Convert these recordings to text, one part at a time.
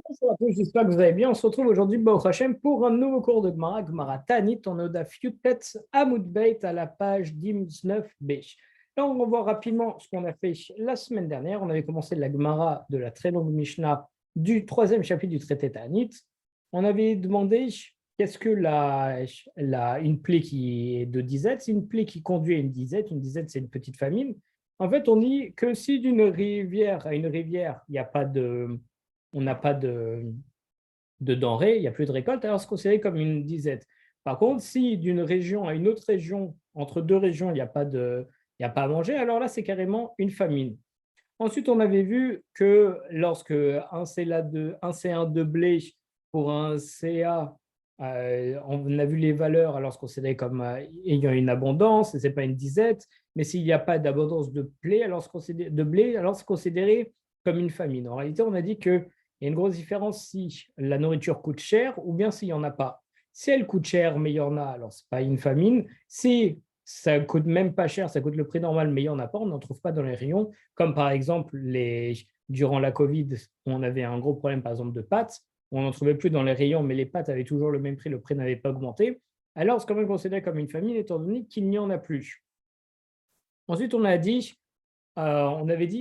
Bonjour à tous, j'espère que vous allez bien. On se retrouve aujourd'hui, Baruch Hashem, pour un nouveau cours de Gemara, Gemara Tanit, on est au Daf Yutet Amud Beit à la page 19b. Là, on va voir rapidement ce qu'on a fait la semaine dernière. On avait commencé la Gemara de la très longue Mishnah du troisième chapitre du traité Tanit. On avait demandé qu'est-ce que une plaie qui est de disette, c'est une plaie qui conduit à une disette. Une disette, c'est une petite famine. En fait, on dit que si d'une rivière à une rivière, il n'y a pas de on n'a pas de denrées, il n'y a plus de récolte, alors c'est considéré comme une disette. Par contre, si d'une région à une autre région, entre deux régions, il n'y a pas à manger, alors là, c'est carrément une famine. Ensuite, on avait vu que lorsque un CA de blé pour un CA, on a vu les valeurs alors c'est considéré comme ayant une abondance, et ce n'est pas une disette, mais s'il n'y a pas d'abondance de blé, alors c'est considéré comme une famine. En réalité, on a dit qu'il y a une grosse différence si la nourriture coûte cher ou bien s'il n'y en a pas. Si elle coûte cher, mais il y en a, alors ce n'est pas une famine. Si ça coûte même pas cher, ça coûte le prix normal, mais il n'y en a pas, on n'en trouve pas dans les rayons, comme par exemple durant la Covid, on avait un gros problème par exemple de pâtes, on n'en trouvait plus dans les rayons, mais les pâtes avaient toujours le même prix, le prix n'avait pas augmenté. Alors c'est quand même considéré comme une famine étant donné qu'il n'y en a plus. Ensuite, on avait dit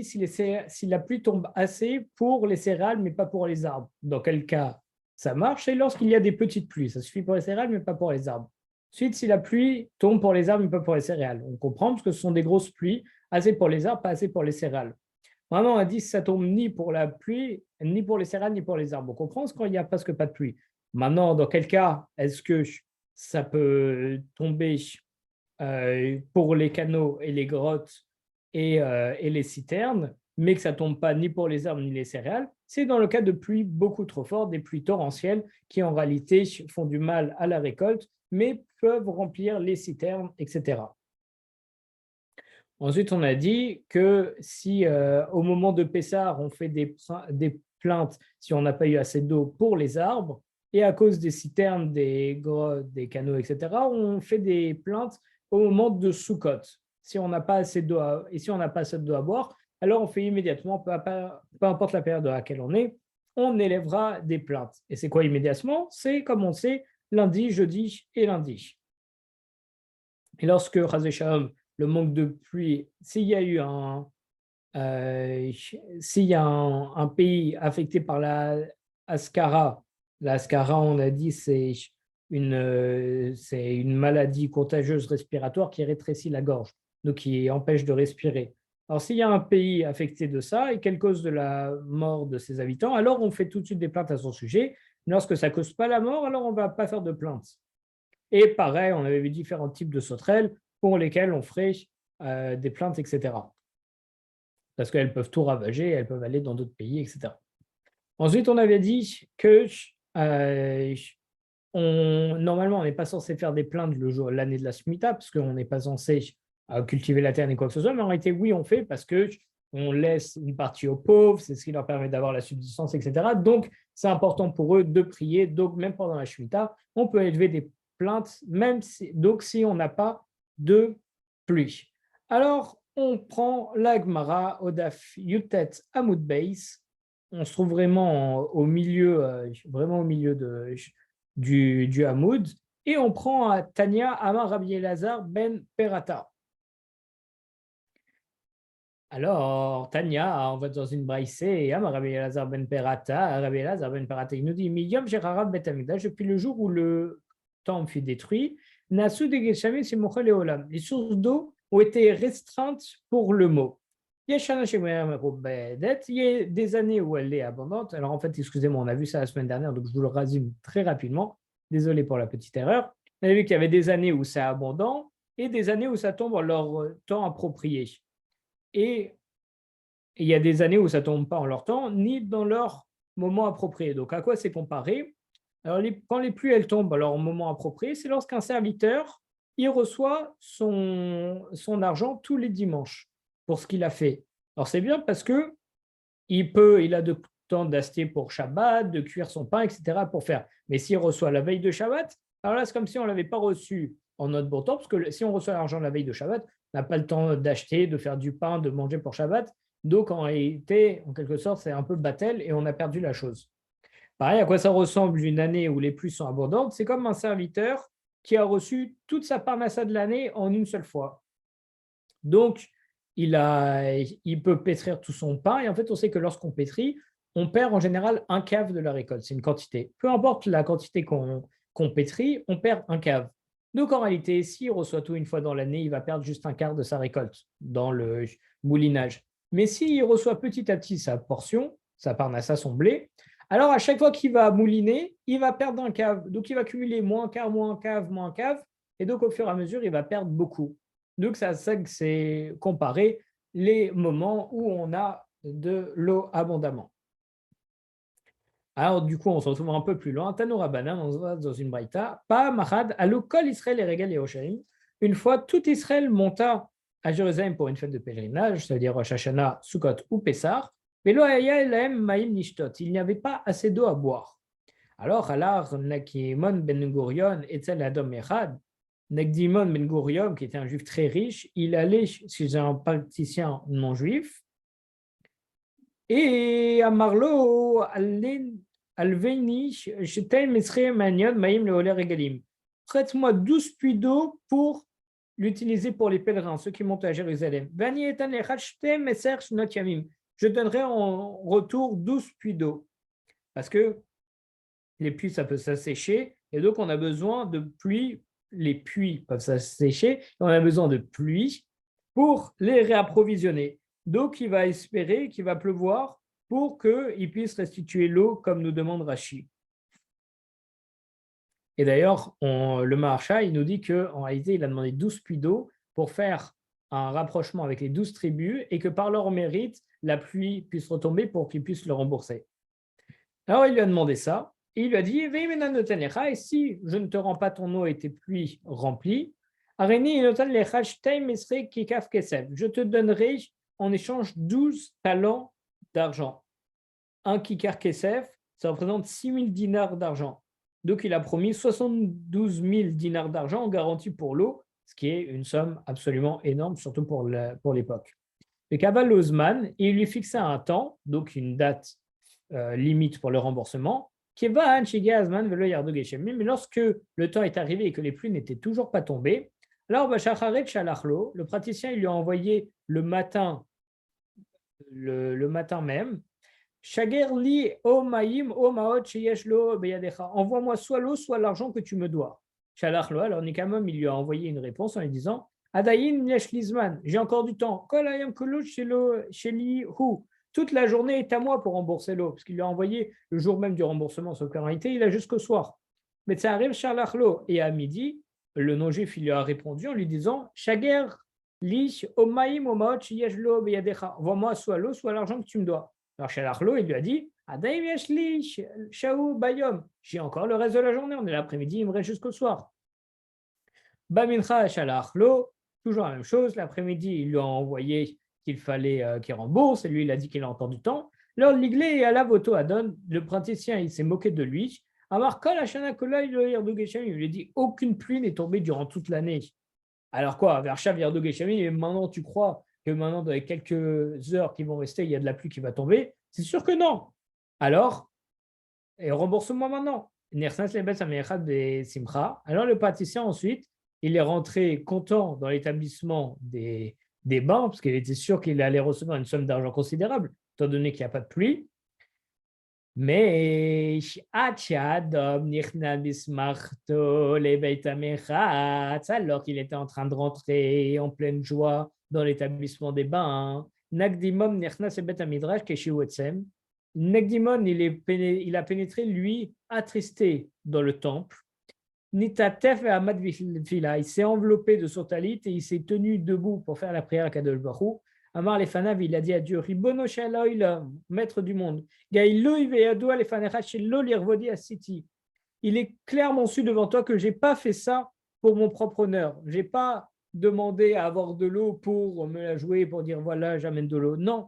si la pluie tombe assez pour les céréales, mais pas pour les arbres. Dans quel cas ça marche? Et lorsqu'il y a des petites pluies, ça suffit pour les céréales, mais pas pour les arbres. Ensuite, si la pluie tombe pour les arbres, mais pas pour les céréales. On comprend parce que ce sont des grosses pluies, assez pour les arbres, pas assez pour les céréales. Maintenant, on a dit que ça tombe ni pour la pluie, ni pour les céréales, ni pour les arbres. On comprend quand il n'y a presque pas de pluie. Maintenant, dans quel cas est-ce que ça peut tomber pour les canaux et les grottes et les citernes, mais que ça ne tombe pas ni pour les arbres ni les céréales, c'est dans le cas de pluies beaucoup trop fortes, des pluies torrentielles qui en réalité font du mal à la récolte, mais peuvent remplir les citernes, etc. Ensuite, on a dit que si au moment de Pessah, on fait des plaintes si on n'a pas eu assez d'eau pour les arbres, et à cause des citernes, des grottes, des canaux, etc., on fait des plaintes au moment de Sukkot. Si on n'a pas assez d'eau et si on n'a pas assez d'eau à boire, alors on fait immédiatement, peu importe la période à laquelle on élèvera des plaintes. Et c'est quoi immédiatement? C'est comme on sait, lundi, jeudi et lundi. Et lorsque, le manque de pluie, s'il y a un pays affecté par la Ascara, on a dit, c'est une maladie contagieuse respiratoire qui rétrécit la gorge, donc qui empêche de respirer. Alors, s'il y a un pays affecté de ça et qu'elle cause de la mort de ses habitants, alors on fait tout de suite des plaintes à son sujet. Lorsque ça ne cause pas la mort, alors on ne va pas faire de plainte. Et pareil, on avait vu différents types de sauterelles pour lesquelles on ferait des plaintes, etc. Parce qu'elles peuvent tout ravager, elles peuvent aller dans d'autres pays, etc. Ensuite, on avait dit que normalement, on n'est pas censé faire des plaintes l'année de la Shemitah, parce qu'on n'est pas censé cultiver la terre ni quoi que ce soit, mais en réalité, oui, on fait parce que on laisse une partie aux pauvres, c'est ce qui leur permet d'avoir la subsistance, etc. Donc, c'est important pour eux de prier. Donc, même pendant la Shemitah, on peut élever des plaintes, donc si on n'a pas de pluie. Alors, on prend la Gemara au Daf Yutet Amud Beis. On se trouve vraiment au milieu du Hamoud, et on prend Tania Amar Rabbi Elazar ben Perata. Alors, Tania, on va dans une braïsée, Amar Rabbi Elazar ben Perata, Rabbi Elazar ben Perata, il nous dit Miyom Gérard Bet Amigdash, depuis le jour où le temple fut détruit, Nasu de Geshamim Simochel et Olam. Les sources d'eau ont été restreintes pour le mot. Il y a des années où elle est abondante. Alors, en fait, excusez-moi, on a vu ça la semaine dernière, donc je vous le résume très rapidement. Désolé pour la petite erreur. On a vu qu'il y avait des années où c'est abondant et des années où ça tombe en leur temps approprié. Et il y a des années où ça ne tombe pas en leur temps, ni dans leur moment approprié. Donc, à quoi c'est comparé? Alors, quand les pluies elles tombent à leur moment approprié, c'est lorsqu'un serviteur il reçoit son argent tous les dimanches pour ce qu'il a fait. Alors, c'est bien parce que il a de temps d'acheter pour Shabbat, de cuire son pain, etc. pour faire. Mais s'il reçoit la veille de Shabbat, alors là, c'est comme si on ne l'avait pas reçu en notre bon temps, parce que si on reçoit l'argent la veille de Shabbat, on n'a pas le temps d'acheter, de faire du pain, de manger pour Shabbat. Donc, en réalité, en quelque sorte, c'est un peu battel et on a perdu la chose. Pareil, à quoi ça ressemble une année où les pluies sont abondantes? C'est comme un serviteur qui a reçu toute sa parnassa de l'année en une seule fois. Donc, il peut pétrir tout son pain. Et en fait, on sait que lorsqu'on pétrit, on perd en général un cave de la récolte. C'est une quantité. Peu importe la quantité qu'on pétrit, on perd un cave. Donc, en réalité, s'il reçoit tout une fois dans l'année, il va perdre juste un quart de sa récolte dans le moulinage. Mais s'il reçoit petit à petit sa portion, sa parnassa, son blé, alors à chaque fois qu'il va mouliner, il va perdre un cave. Donc, il va cumuler moins quart, moins cave, moins cave. Et donc, au fur et à mesure, il va perdre beaucoup. Donc, ça, c'est comparer les moments où on a de l'eau abondamment. Alors, du coup, on se retrouve un peu plus loin. Tanoura Banan, on se voit dans une braïta. Pa Mahad, alou kol Israël et Regal et Osharim. Une fois, tout Israël monta à Jérusalem pour une fête de pèlerinage, c'est-à-dire Rosh Hashanah, Sukkot ou Pessah. Mais il n'y avait pas assez d'eau à boire. Alors, Alar Nakimon Ben Gurion et Adam Echad, Nagdimon Ben Gurion, qui était un juif très riche, il allait chez un praticien non juif et à Marlo, Alveni, Shetel Mesre Manion, Maïm le Oler Egalim. Prête-moi 12 puits d'eau pour l'utiliser pour les pèlerins, ceux qui montent à Jérusalem. Je donnerai en retour 12 puits d'eau. Parce que les puits, ça peut s'assécher, et donc on a besoin de pluie, les puits peuvent s'assécher, et on a besoin de pluie pour les réapprovisionner. Donc il va espérer qu'il va pleuvoir pour qu'il puisse restituer l'eau comme nous demande Rachi. Et d'ailleurs, le Maharsha, il nous dit qu'en réalité, il a demandé 12 puits d'eau pour faire un rapprochement avec les 12 tribus et que par leur mérite, la pluie puisse retomber pour qu'ils puissent le rembourser. Alors il lui a demandé ça. Et il lui a dit, et si je ne te rends pas ton eau et tes pluies remplies, je te donnerai en échange 12 talents d'argent. Un kikar kesef, ça représente 6 000 dinars d'argent. Donc il a promis 72 000 dinars d'argent en garantie pour l'eau, ce qui est une somme absolument énorme, surtout pour l'époque. Le Kabbal Osman, il lui fixait un temps, donc une date limite pour le remboursement, mais lorsque le temps est arrivé et que les pluies n'étaient toujours pas tombées, alors le praticien il lui a envoyé le matin même, envoie-moi soit l'eau, soit l'argent que tu me dois. Alors Nikamam il lui a envoyé une réponse en lui disant, j'ai encore du temps. Toute la journée est à moi pour rembourser l'eau, parce qu'il lui a envoyé le jour même du remboursement, sauf qu'en réalité, il a jusqu'au soir. Mais ça arrive, Charlachlo, et à midi, le non-juif, il lui a répondu en lui disant, Shager, Lish, Omaim, Omaot, Yeshlo, Beyadecha, envoie-moi soit l'eau, soit l'argent que tu me dois. Alors Charlachlo, il lui a dit, Adaim Yeshli, Shaou, Bayom, j'ai encore le reste de la journée, on est l'après-midi, il me reste jusqu'au soir. Bamincha, Charlachlo, toujours la même chose, l'après-midi, il lui a envoyé qu'il fallait qu'il rembourse, et lui, il a dit qu'il a encore du temps. Alors, l'iglé et à la voto Adon, le praticien, il s'est moqué de lui. Alors, quand la Shana Kola, il lui a dit aucune pluie n'est tombée durant toute l'année. Alors quoi, vers Shav Yerdogeshami, et maintenant tu crois que maintenant, dans les quelques heures qui vont rester, il y a de la pluie qui va tomber? C'est sûr que non. Alors, et rembourse-moi maintenant. Alors, le praticien, ensuite, il est rentré content dans l'établissement des bains, parce qu'il était sûr qu'il allait recevoir une somme d'argent considérable, étant donné qu'il n'y a pas de pluie. Mais alors qu'il était en train de rentrer en pleine joie dans l'établissement des bains, Nagdimon Nagdimon, il a pénétré, lui, attristé dans le temple. Nitatef et Ahmad Vila, il s'est enveloppé de son talit et il s'est tenu debout pour faire la prière à Kadosh Baruch. Amar Lefanav, il a dit à Dieu, Ribono Shalaïla, maître du monde, Gaïloï Veyadoua Lefanecha Shelo Lirvodi Asiti. Il est clairement su devant toi que je n'ai pas fait ça pour mon propre honneur. Je n'ai pas demandé à avoir de l'eau pour me la jouer, pour dire voilà, j'amène de l'eau. Non.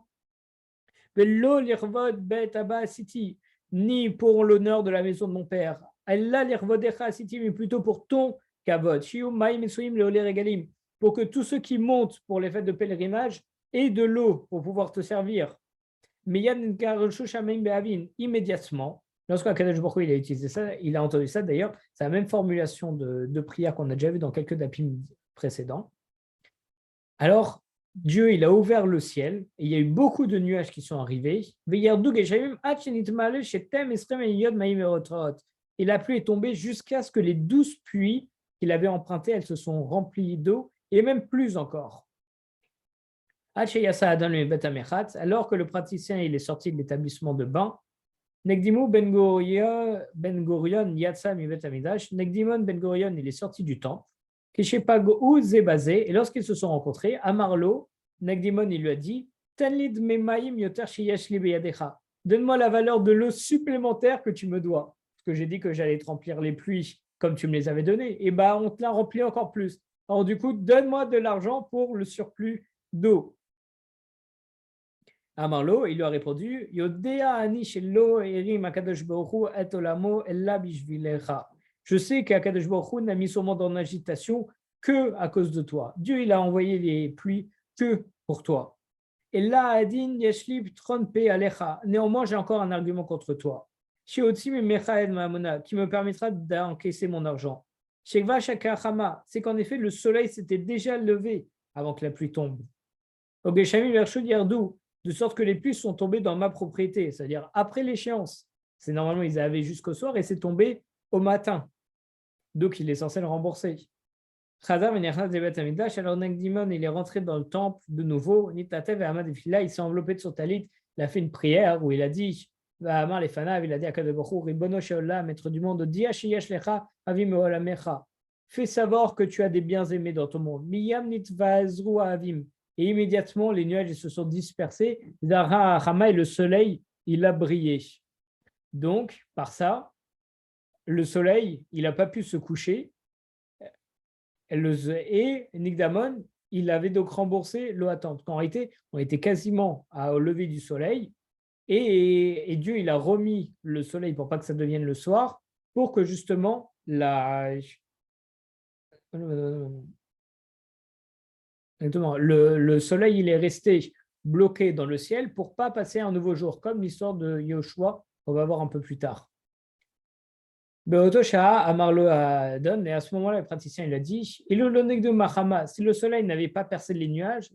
Velo Lirvod Bet Abba Asiti, ni pour l'honneur de la maison de mon père. Allah l'irvodecha asiti, mais plutôt pour ton kavod. Shium maïm esuim leoler regalim, pour que tous ceux qui montent pour les fêtes de pèlerinage aient de l'eau pour pouvoir te servir. Mais yan garushu shameim be'avin, immédiatement, Lorsqu'Akadosh Baruch Hu, il a utilisé ça, il a entendu ça, d'ailleurs, c'est la même formulation de prière qu'on a déjà vu dans quelques dapim précédents. Alors, Dieu, il a ouvert le ciel, et il y a eu beaucoup de nuages qui sont arrivés. Et la pluie est tombée jusqu'à ce que les 12 puits qu'il avait empruntés, elles se sont remplies d'eau, et même plus encore. Alors que le praticien il est sorti de l'établissement de bain, Negdimon Ben Gurion Yatsa mi Bet Amidash, Negdimon Ben Gurion il est sorti du temple, Kishepago Zebazé, et lorsqu'ils se sont rencontrés, Amarlo, Negdimon il lui a dit, Tanlid Memaim Yoter Shiyesh Li Beyadecha, donne-moi la valeur de l'eau supplémentaire que tu me dois, parce que j'ai dit que j'allais te remplir les pluies comme tu me les avais données, et bah on te l'a rempli encore plus. Alors du coup, donne-moi de l'argent pour le surplus d'eau. Amarlo, il lui a répondu, Yodea ani shelo erim akadosh baruch hu et olamo ella bishvilecha. Je sais qu'Akadosh Baruch Hu n'a mis son monde en agitation que à cause de toi. Dieu, il a envoyé les pluies que pour toi. Et là, Adin yeshlib tronpe alecha. Néanmoins, j'ai encore un argument contre toi. Shiotzi mecha et mamona, qui me permettra d'encaisser mon argent. Shekva shakachama, c'est qu'en effet, le soleil s'était déjà levé avant que la pluie tombe. Ogeshami vershud yardou, de sorte que les pluies sont tombées dans ma propriété, c'est-à-dire après l'échéance. C'est normalement, ils avaient jusqu'au soir et c'est tombé au matin. Donc, il est censé le rembourser. Alors Nagdimon, il est rentré dans le temple de nouveau. Nitatev et Hamad Efila, il s'est enveloppé de son talit. Il a fait une prière où il a dit, Amar Lefanav, il a dit à Kadobachu, Ribono Sheolam, maître du monde, Dia Sheyesh Lecha, Avim Oalamecha. Fais savoir que tu as des biens aimés dans ton monde. Miyam Nitvazru Avim. Et immédiatement, les nuages se sont dispersés. Zara Hama et le soleil, il a brillé. Donc, par ça, le soleil, il n'a pas pu se coucher. Et Nigdamon, il avait donc remboursé l'eau attente. En réalité, on était quasiment au lever du soleil. Et Dieu, il a remis le soleil pour pas que ça devienne le soir, pour que justement le soleil il est resté bloqué dans le ciel pour pas passer un nouveau jour, comme l'histoire de Yoshua qu'on va voir un peu plus tard. Beotosha Amarlo Adon, et à ce moment-là, le praticien il a dit, si le soleil n'avait pas percé les nuages,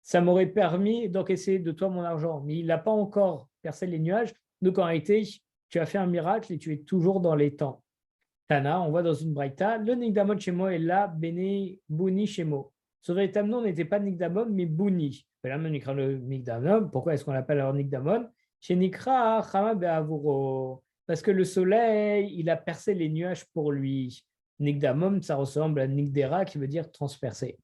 ça m'aurait permis d'encaisser de toi mon argent, mais il n'a pas encore percé les nuages, donc en réalité, tu as fait un miracle et tu es toujours dans les temps. Tana, on voit dans une braïta, le Nigdamon Shemo est là, Bene Bouni Shemo. Ce véritable nom n'était pas Nigdamon, mais Bouni. Là, on écrit le Nigdamon. Pourquoi est-ce qu'on l'appelle alors Nigdamon? Chez Nikra Chama Be'avuro. Parce que le soleil, il a percé les nuages pour lui. Nigdamon, ça ressemble à Nigdera, qui veut dire transpercer.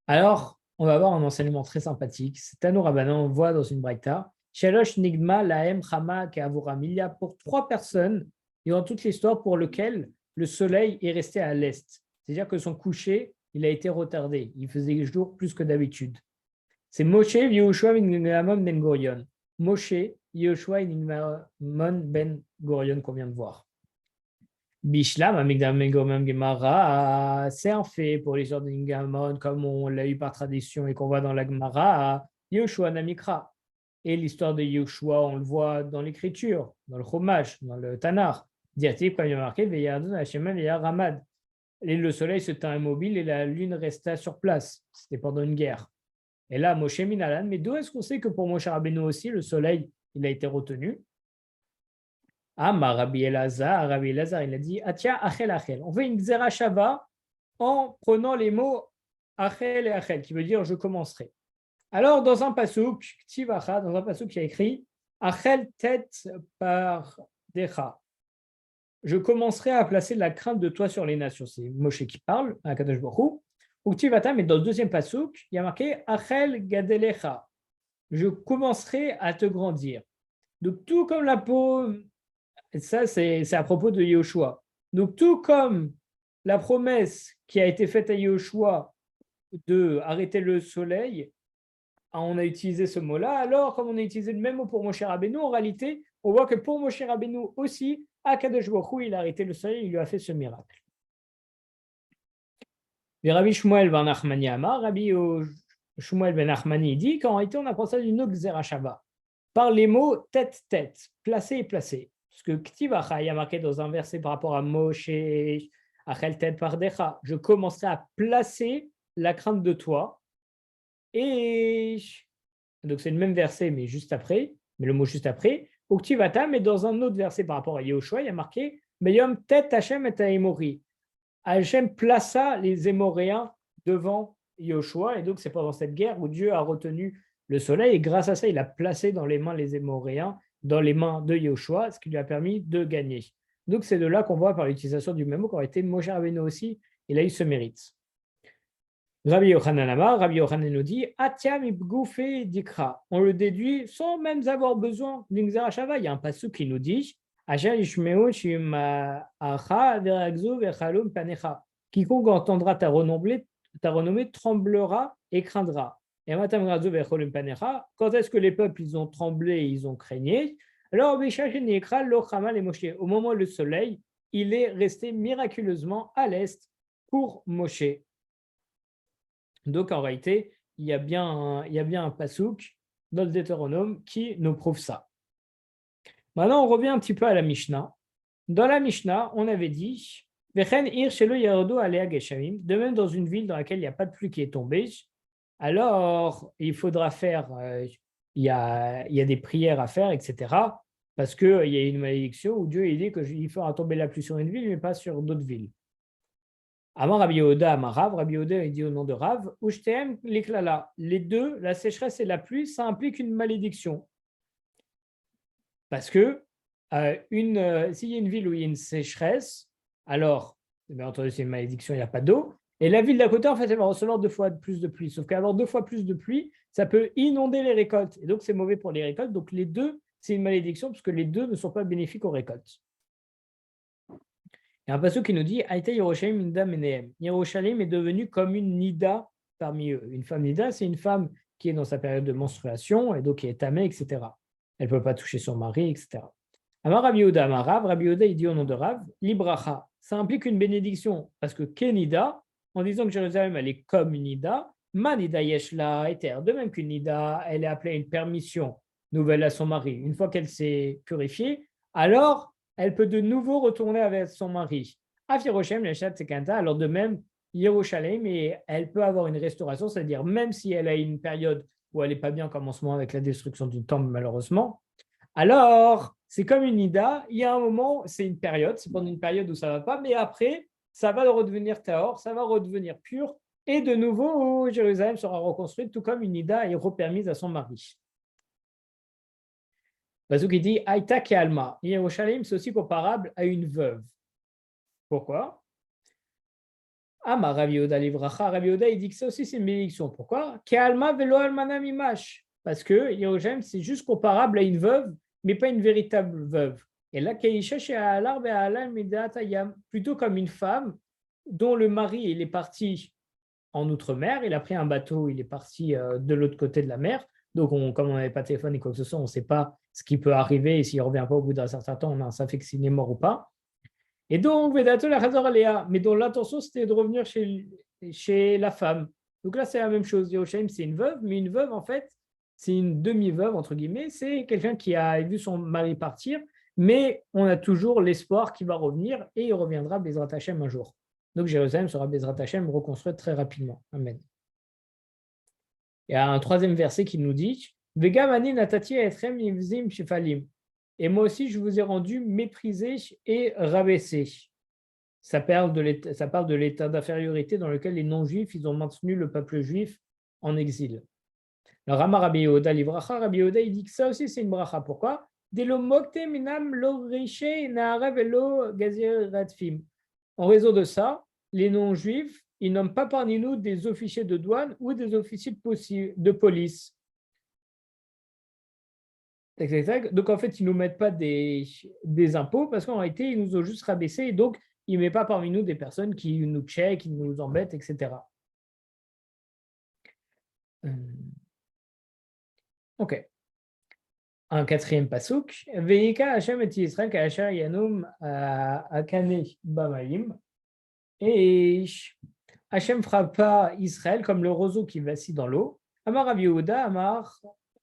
Alors, on va avoir un enseignement très sympathique. C'est Tano Rabbanan, on voit dans une braïta. Shalosh Nigma Laem Chama Keavuram. Il y a pour 3 personnes, durant toute l'histoire, pour lesquelles le soleil est resté à l'est. C'est-à-dire que son coucher, il a été retardé. Il faisait jour plus que d'habitude. C'est Moshe, Yehoshua, Nigmamon, Ben Gurion. Moshe, Yehoshua et Nigmamon, Ben Gurion qu'on vient de voir. Bishlam, Gemara, c'est un fait pour l'histoire de Nigmamon, comme on l'a eu par tradition et qu'on voit dans la Gemara, Yehoshua Namikra. Et l'histoire de Yehoshua, on le voit dans l'écriture, dans le Chumash, dans le Tanar. Diatif, comme il y a marqué, Ramad. Et le soleil se tint immobile et la lune resta sur place. C'était pendant une guerre. Et là, Moshe Minalan, mais d'où est-ce qu'on sait que pour Moshe Rabbeinu aussi, le soleil, il a été retenu? Ah, Rabbi Elazar, il a dit, Atia, Achel, Achel. On fait une Xera Shava en prenant les mots Achel et Achel, qui veut dire je commencerai. Alors, dans un pasouk, Tivacha, dans un pasouk qui a écrit Achel tête par Decha. Je commencerai à placer la crainte de toi sur les nations. C'est Moshe qui parle, à Kadosh Baruch Hu. Tivata, mais dans le deuxième pasouk, il y a marqué Achel Gadelecha. Je commencerai à te grandir. Donc, tout comme la peau, ça c'est à propos de Yehoshua. Donc, tout comme la promesse qui a été faite à Yehoshua de arrêter le soleil, on a utilisé ce mot-là. Alors, comme on a utilisé le même mot pour Moshe Rabbeinu, en réalité, on voit que pour Moshe Rabbeinu aussi, Akadosh Baruch Hu, il a arrêté le soleil, il lui a fait ce miracle. Et Rabbi Shmuel ben Nachmani Amar, Rabbi Shmuel ben Nachmani dit qu'en réalité, on apprend ça d'une autre Xera Shava. par les mots tête-tête, placé et placé. Parce que Ktivacha, il y a marqué dans un verset par rapport à Moshe, Achel tête par Decha, je commencerai à placer la crainte de toi. Et donc c'est le même verset, mais juste après, mais le mot juste après. Uktivata, mais dans un autre verset par rapport à Yehoshua, il y a marqué Meyom tet Hashem et Aemori. Hashem plaça les Émoréens devant Yehoshua, et donc c'est pendant cette guerre où Dieu a retenu le soleil, et grâce à ça, il a placé dans les mains les Émoréens, dans les mains de Yehoshua, ce qui lui a permis de gagner. Donc c'est de là qu'on voit par l'utilisation du même mot qu'aurait été Moshe Rabbeinu aussi, il a eu ce mérite. Rabbi Yochanan Amar, Rabbi Yochanan nous dit Atiam ibgoufé dikra. On le déduit sans même avoir besoin d'une Xerashava. Il y a un passage qui nous dit quiconque entendra ta renommée tremblera et craindra. Et quand est-ce que les peuples ils ont tremblé, ils ont craigné? Alors, au moment où le soleil, il est resté miraculeusement à l'est pour Moshe. Donc, en réalité, il y a bien un pasouk dans le Deutéronome qui nous prouve ça. Maintenant, on revient un petit peu à la Mishnah. Dans la Mishnah, on avait dit de même dans une ville dans laquelle il n'y a pas de pluie qui est tombée, alors il faudra faire, il y a des prières à faire, etc. Parce qu'il y a une malédiction où Dieu dit qu'il fera tomber la pluie sur une ville, mais pas sur d'autres villes. Avant Rabbi Yehuda Amarav, Rabbi Yehuda il dit au nom de Rav, Ushtem liklala. Les deux, la sécheresse et la pluie, ça implique une malédiction. Parce que s'il y a une ville où il y a une sécheresse, alors, bien entendu, c'est une malédiction, il n'y a pas d'eau. Et la ville d'à côté, en fait, elle va recevoir 2 fois plus de pluie. Sauf qu'avoir 2 fois plus de pluie, ça peut inonder les récoltes. Et donc, c'est mauvais pour les récoltes. Donc, les deux, c'est une malédiction parce que les deux ne sont pas bénéfiques aux récoltes. Il y a un passage qui nous dit Aïta Yerushalayim Nida Menehem. Yerushalayim est devenu comme une Nida parmi eux. Une femme Nida, c'est une femme qui est dans sa période de menstruation et donc qui est tamée, etc. Elle ne peut pas toucher son mari, etc. Alors Rabbi Yehuda Amarav, Rabbi Yehuda il dit au nom de Rav, Libracha, ça implique une bénédiction parce que Kenida, en disant que Jérusalem elle est comme une Nida, Manida Yeshla Eter, de même qu'une Nida, elle est appelée une permission nouvelle à son mari. Une fois qu'elle s'est purifiée, alors elle peut de nouveau retourner avec son mari. Afiroshem, Leshat Sekanta, alors de même, Yerushalayim, et elle peut avoir une restauration, c'est-à-dire même si elle a une période où elle n'est pas bien, comme en ce moment avec la destruction du temple, malheureusement, alors c'est comme une Ida, il y a un moment, c'est une période, c'est pendant une période où ça ne va pas, mais après, ça va redevenir Tahor, ça va redevenir pur, et de nouveau, Jérusalem sera reconstruite, tout comme une Ida est repermise à son mari. Bazou qui dit Aïta ke Alma. Yerushalayim, c'est aussi comparable à une veuve. Pourquoi? Ama Rabbi Yehuda Livracha. Rabbi Yehuda, il dit que ça aussi, c'est une bénédiction. Pourquoi? Ke Alma velo almana mimash. Parce que Yerushalayim, c'est juste comparable à une veuve, mais pas une véritable veuve. Et là, Keisha chez Alar be'alal midatayam, plutôt comme une femme dont le mari il est parti en outre-mer, il a pris un bateau, il est parti de l'autre côté de la mer. Donc, comme on n'avait pas de téléphone et quoi que ce soit, on ne sait pas ce qui peut arriver. Et s'il ne revient pas au bout d'un certain temps, ça fait que s'il est mort ou pas. Et donc, Vedato la Khazar Léa, mais dont l'intention, c'était de revenir chez la femme. Donc là, c'est la même chose. Yerushalayim, c'est une veuve, mais une veuve, en fait, c'est une demi-veuve, entre guillemets. C'est quelqu'un qui a vu son mari partir, mais on a toujours l'espoir qu'il va revenir et il reviendra Bezrat Hashem un jour. Donc, Jérusalem sera Bezrat Hashem reconstruite très rapidement. Amen. Il y a un troisième verset qui nous dit Vegamani natati etrem yivzim shifalim. Et moi aussi, je vous ai rendu méprisé et rabaissé. Ça parle de l'état d'infériorité dans lequel les non-juifs ils ont maintenu le peuple juif en exil. Le Rama Rabbi Yehuda Livracha, Rabbi Yehuda, il dit que ça aussi c'est une bracha. Pourquoi? En raison de ça, les non-juifs ils n'ont pas parmi nous des officiers de douane ou des officiers de police. Donc en fait, ils ne nous mettent pas des impôts parce qu'en réalité, ils nous ont juste rabaissé et donc ils ne mettent pas parmi nous des personnes qui nous checkent, qui nous embêtent, etc. Ok. Un quatrième pasouk. Veika Hashem et Yisrael ka'asher yanum akane bamaim. Et Hachem frappa Israël comme le roseau qui vacille dans l'eau. Amar Rabbi Yehuda, Amar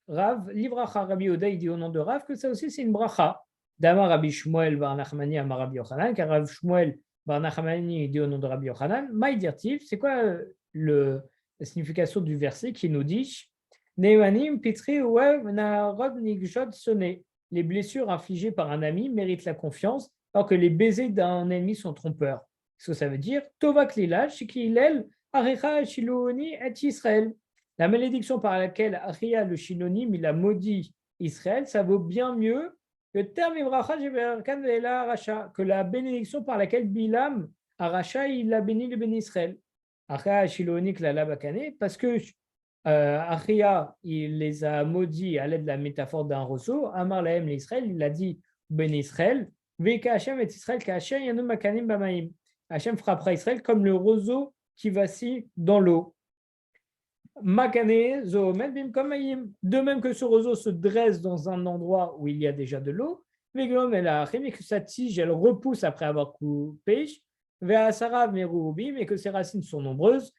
Rav, l'Ibracha Rabbi Oda, il dit au nom de Rav que ça aussi c'est une bracha. D'Amar Rabbi Shmuel bar Nachmani Amar Rabbi Yochanan, car Rav Shmuel bar Nachmani dit au nom de Rabbi Yochanan, Maïdirtif, c'est quoi la signification du verset qui nous dit Nevanim Pitri Uev Narod Nigshot Sonné. Les blessures infligées par un ami méritent la confiance, alors que les baisers d'un ennemi sont trompeurs. Ce que ça veut dire Tova Klila, Shikilel, Arecha Shiloni et Israël. La malédiction par laquelle Achia le Shilonim il a maudit Israël, ça vaut bien mieux que la bénédiction par laquelle Bilam Aracha il a béni le béni Israël. Achia Shilonik la labakane, parce que Achia il les a maudits à l'aide de la métaphore d'un roseau. Amar lahem l'Israël, il a dit béni Israël. Veka Hashem et Israël Hashem yanu makanim bamaim. Hashem frappera Israël comme le roseau qui vacille dans l'eau. De même que ce roseau se dresse dans un endroit où il y a déjà de l'eau, mais que sa tige elle repousse après avoir coupé, et que ses racines sont nombreuses.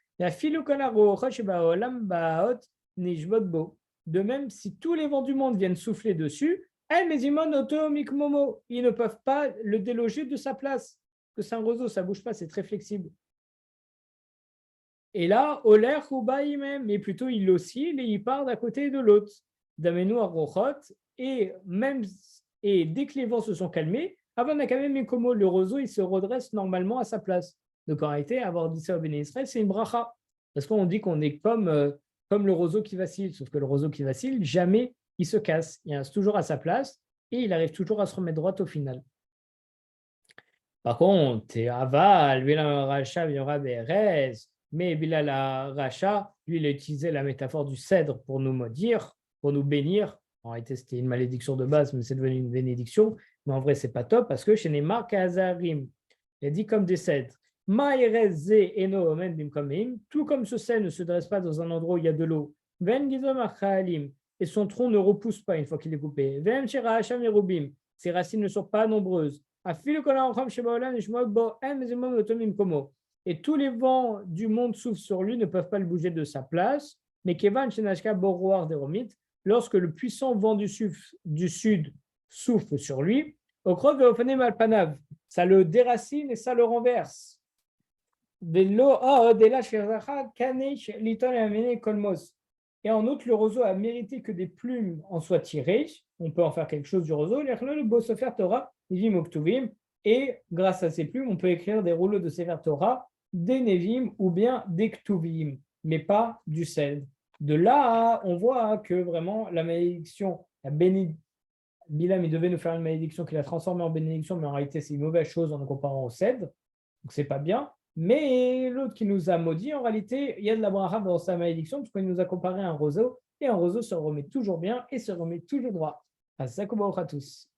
De même, si tous les vents du monde viennent souffler dessus, ils ne peuvent pas le déloger de sa place. Que c'est un roseau, ça ne bouge pas, c'est très flexible. Et là, Oler même, mais plutôt il oscille et il part d'un côté et de l'autre. Damenu Arochot, et dès que les vents se sont calmés, avant le roseau, il se redresse normalement à sa place. Donc en réalité, avoir dit ça au Béné Israël, c'est une bracha. Parce qu'on dit qu'on est comme le roseau qui vacille, sauf que le roseau qui vacille, jamais il se casse. Il reste toujours à sa place et il arrive toujours à se remettre droit au final. Par contre, Ava, lui, la racha, il y aura des restes. Mais Bilal Racha, lui, il a utilisé la métaphore du cèdre pour nous maudire, pour nous bénir. En réalité, c'était une malédiction de base, mais c'est devenu une bénédiction. Mais en vrai, c'est pas top parce que chez Neymar Kazarim, il a dit comme des cèdres. Tout comme ce cèdre ne se dresse pas dans un endroit où il y a de l'eau. Et son tronc ne repousse pas une fois qu'il est coupé. Ses racines ne sont pas nombreuses. Et tous les vents du monde soufflent sur lui, ne peuvent pas le bouger de sa place. Mais Kevan Shenashka Boroar Deromit, lorsque le puissant vent du sud souffle sur lui, au creux de Ophané Malpanav, ça le déracine et ça le renverse. Et en outre, le roseau a mérité que des plumes en soient tirées. On peut en faire quelque chose du roseau. Et grâce à ces plumes, on peut écrire des rouleaux de Sefer Torah, des Nevim ou bien des Ktuvim, mais pas du cèdre. De là, on voit que vraiment la malédiction, Bilam, il devait nous faire une malédiction qu'il a transformée en bénédiction, mais en réalité, c'est une mauvaise chose en nous comparant au cèdre, donc c'est pas bien. Mais l'autre qui nous a maudit, en réalité, il y a de la bracha dans sa malédiction, parce qu'il nous a comparé à un roseau, et un roseau se remet toujours bien et se remet toujours droit. À tous.